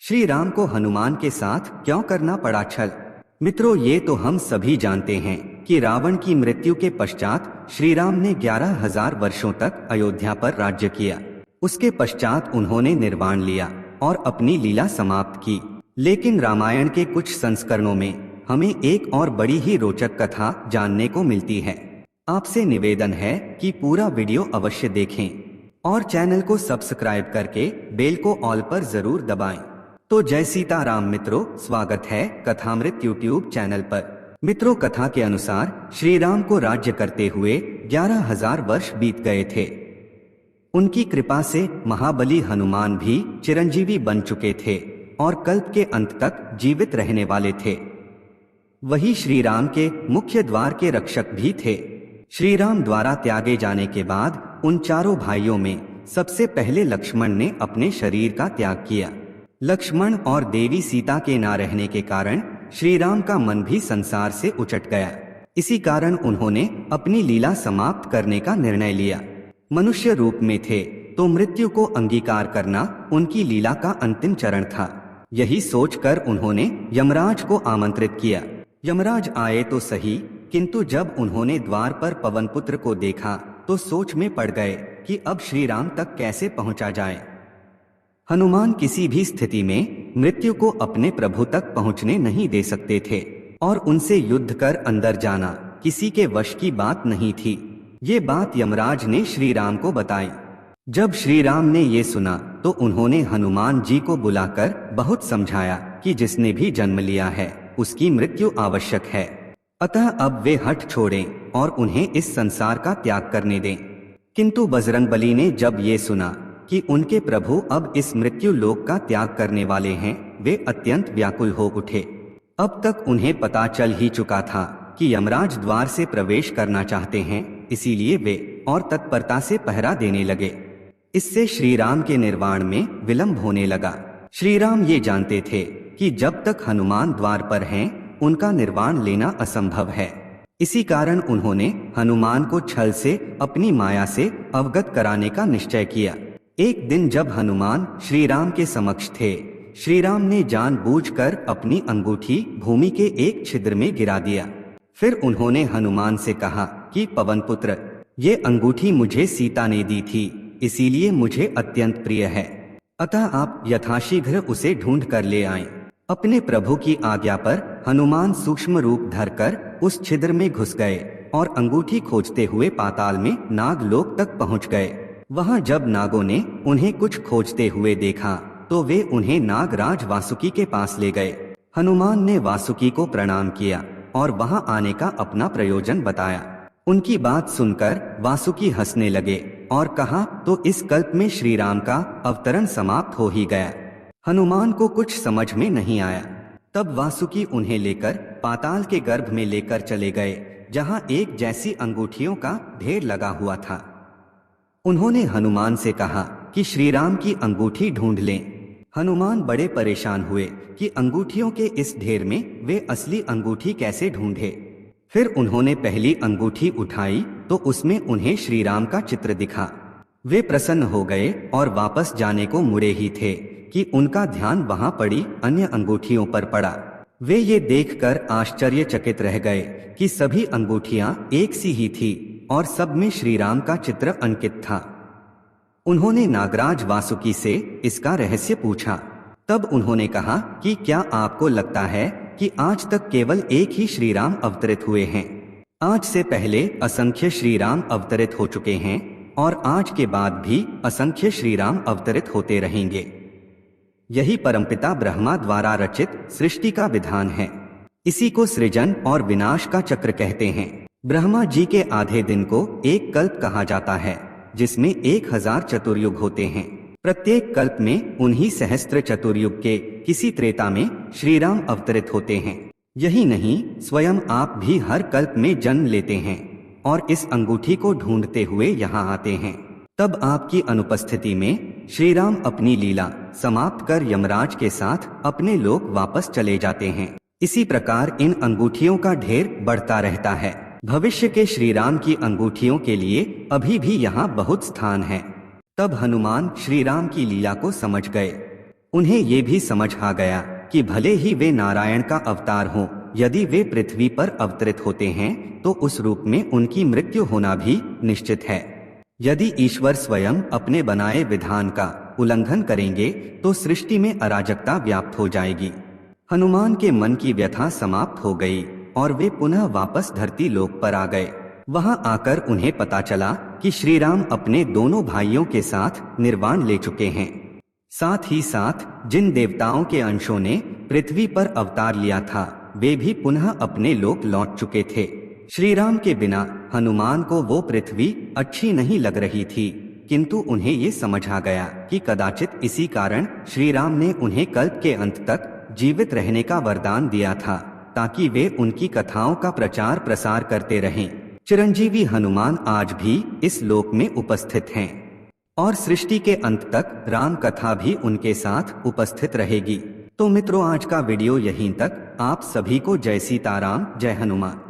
श्री राम को हनुमान के साथ क्यों करना पड़ा छल? मित्रों, ये तो हम सभी जानते हैं कि रावण की मृत्यु के पश्चात श्री राम ने 11,000 वर्षों तक अयोध्या पर राज्य किया। उसके पश्चात उन्होंने निर्वाण लिया और अपनी लीला समाप्त की। लेकिन रामायण के कुछ संस्करणों में हमें एक और बड़ी ही रोचक कथा जानने को मिलती है। आपसे निवेदन है कि पूरा वीडियो अवश्य देखें और चैनल को सब्सक्राइब करके बेल को ऑल पर जरूर दबाएं। तो जय सीताराम मित्रों, स्वागत है कथामृत यूट्यूब चैनल पर। मित्रों, कथा के अनुसार श्री राम को राज्य करते हुए 11,000 वर्ष बीत गए थे। उनकी कृपा से महाबली हनुमान भी चिरंजीवी बन चुके थे और कल्प के अंत तक जीवित रहने वाले थे। वही श्री राम के मुख्य द्वार के रक्षक भी थे। श्री राम द्वारा त्यागे जाने के बाद उन चारों भाइयों में सबसे पहले लक्ष्मण ने अपने शरीर का त्याग किया। लक्ष्मण और देवी सीता के ना रहने के कारण श्री राम का मन भी संसार से उचट गया। इसी कारण उन्होंने अपनी लीला समाप्त करने का निर्णय लिया। मनुष्य रूप में थे तो मृत्यु को अंगीकार करना उनकी लीला का अंतिम चरण था। यही सोचकर उन्होंने यमराज को आमंत्रित किया। यमराज आए तो सही, किंतु जब उन्होंने द्वार पर पवनपुत्र को देखा तो सोच में पड़ गए कि अब श्री राम तक कैसे पहुंचा जाए। हनुमान किसी भी स्थिति में मृत्यु को अपने प्रभु तक पहुंचने नहीं दे सकते थे और उनसे युद्ध कर अंदर जाना किसी के वश की बात नहीं थी। ये बात यमराज ने श्री राम को बताई। जब श्री राम ने ये सुना तो उन्होंने हनुमान जी को बुलाकर बहुत समझाया कि जिसने भी जन्म लिया है उसकी मृत्यु आवश्यक है, अतः अब वे हठ छोड़ें और उन्हें इस संसार का त्याग करने दें। किंतु बजरंगबली ने जब ये सुना कि उनके प्रभु अब इस मृत्यु लोक का त्याग करने वाले हैं, वे अत्यंत व्याकुल हो उठे। अब तक उन्हें पता चल ही चुका था कि यमराज द्वार से प्रवेश करना चाहते हैं, इसीलिए वे और तत्परता से पहरा देने लगे। इससे श्री राम के निर्वाण में विलंब होने लगा। श्री राम ये जानते थे कि जब तक हनुमान द्वार पर हैं, उनका निर्वाण लेना असंभव है। इसी कारण उन्होंने हनुमान को छल से अपनी माया से अवगत कराने का निश्चय किया। एक दिन जब हनुमान श्री राम के समक्ष थे, श्री राम ने जानबूझकर अपनी अंगूठी भूमि के एक छिद्र में गिरा दिया। फिर उन्होंने हनुमान से कहा कि पवनपुत्र, ये अंगूठी मुझे सीता ने दी थी, इसीलिए मुझे अत्यंत प्रिय है, अतः आप यथाशीघ्र उसे ढूंढ कर ले आएं। अपने प्रभु की आज्ञा पर हनुमान सूक्ष्म रूप धरकर उस छिद्र में घुस गए और अंगूठी खोजते हुए पाताल में नागलोक तक पहुंच गए। वहां जब नागों ने उन्हें कुछ खोजते हुए देखा तो वे उन्हें नागराज वासुकी के पास ले गए। हनुमान ने वासुकी को प्रणाम किया और वहां आने का अपना प्रयोजन बताया। उनकी बात सुनकर वासुकी हंसने लगे और कहा, तो इस कल्प में श्री राम का अवतरण समाप्त हो ही गया। हनुमान को कुछ समझ में नहीं आया। तब वासुकी उन्हें लेकर पाताल के गर्भ में लेकर चले गए, जहां एक जैसी अंगूठियों का ढेर लगा हुआ था। उन्होंने हनुमान से कहा कि श्री राम की अंगूठी ढूंढ लें। हनुमान बड़े परेशान हुए कि अंगूठियों के इस ढेर में वे असली अंगूठी कैसे ढूंढे। फिर उन्होंने पहली अंगूठी उठाई तो उसमें उन्हें श्री राम का चित्र दिखा। वे प्रसन्न हो गए और वापस जाने को मुड़े ही थे कि उनका ध्यान वहां पड़ी अन्य अंगूठियों पर पड़ा। वे ये देखकर आश्चर्यचकित रह गए कि सभी अंगूठियां एक सी ही थी और सब में श्री राम का चित्र अंकित था। उन्होंने नागराज वासुकी से इसका रहस्य पूछा। तब उन्होंने कहा कि क्या आपको लगता है कि आज तक केवल एक ही श्री राम अवतरित हुए हैं? आज से पहले असंख्य श्री राम अवतरित हो चुके हैं और आज के बाद भी असंख्य श्री राम अवतरित होते रहेंगे। यही परमपिता ब्रह्मा द्वारा रचित सृष्टि का विधान है। इसी को सृजन और विनाश का चक्र कहते हैं। ब्रह्मा जी के आधे दिन को एक कल्प कहा जाता है, जिसमें 1000 चतुर्युग होते हैं। प्रत्येक कल्प में उन्हीं सहस्त्र चतुर्युग के किसी त्रेता में श्री राम अवतरित होते हैं। यही नहीं, स्वयं आप भी हर कल्प में जन्म लेते हैं और इस अंगूठी को ढूंढते हुए यहाँ आते हैं। तब आपकी अनुपस्थिति में श्री राम अपनी लीला समाप्त कर यमराज के साथ अपने लोक वापस चले जाते हैं। इसी प्रकार इन अंगूठियों का ढेर बढ़ता रहता है। भविष्य के श्री राम की अंगूठियों के लिए अभी भी यहाँ बहुत स्थान है। तब हनुमान श्री राम की लीला को समझ गए। उन्हें ये भी समझ आ गया कि भले ही वे नारायण का अवतार हों, यदि वे पृथ्वी पर अवतरित होते हैं तो उस रूप में उनकी मृत्यु होना भी निश्चित है। यदि ईश्वर स्वयं अपने बनाए विधान का उल्लंघन करेंगे तो सृष्टि में अराजकता व्याप्त हो जाएगी। हनुमान के मन की व्यथा समाप्त हो गई और वे पुनः वापस धरती लोक पर आ गए। वहां आकर उन्हें पता चला कि श्री राम अपने दोनों भाइयों के साथ निर्वाण ले चुके हैं। साथ ही साथ जिन देवताओं के अंशों ने पृथ्वी पर अवतार लिया था वे भी पुनः अपने लोक लौट चुके थे। श्री राम के बिना हनुमान को वो पृथ्वी अच्छी नहीं लग रही थी, किंतु उन्हें ये समझ आ गया कि कदाचित इसी कारण श्री राम ने उन्हें कल्प के अंत तक जीवित रहने का वरदान दिया था, ताकि वे उनकी कथाओं का प्रचार प्रसार करते रहें। चिरंजीवी हनुमान आज भी इस लोक में उपस्थित हैं और सृष्टि के अंत तक राम कथा भी उनके साथ उपस्थित रहेगी। तो मित्रों, आज का वीडियो यहीं तक। आप सभी को जय सीताराम, जय हनुमान।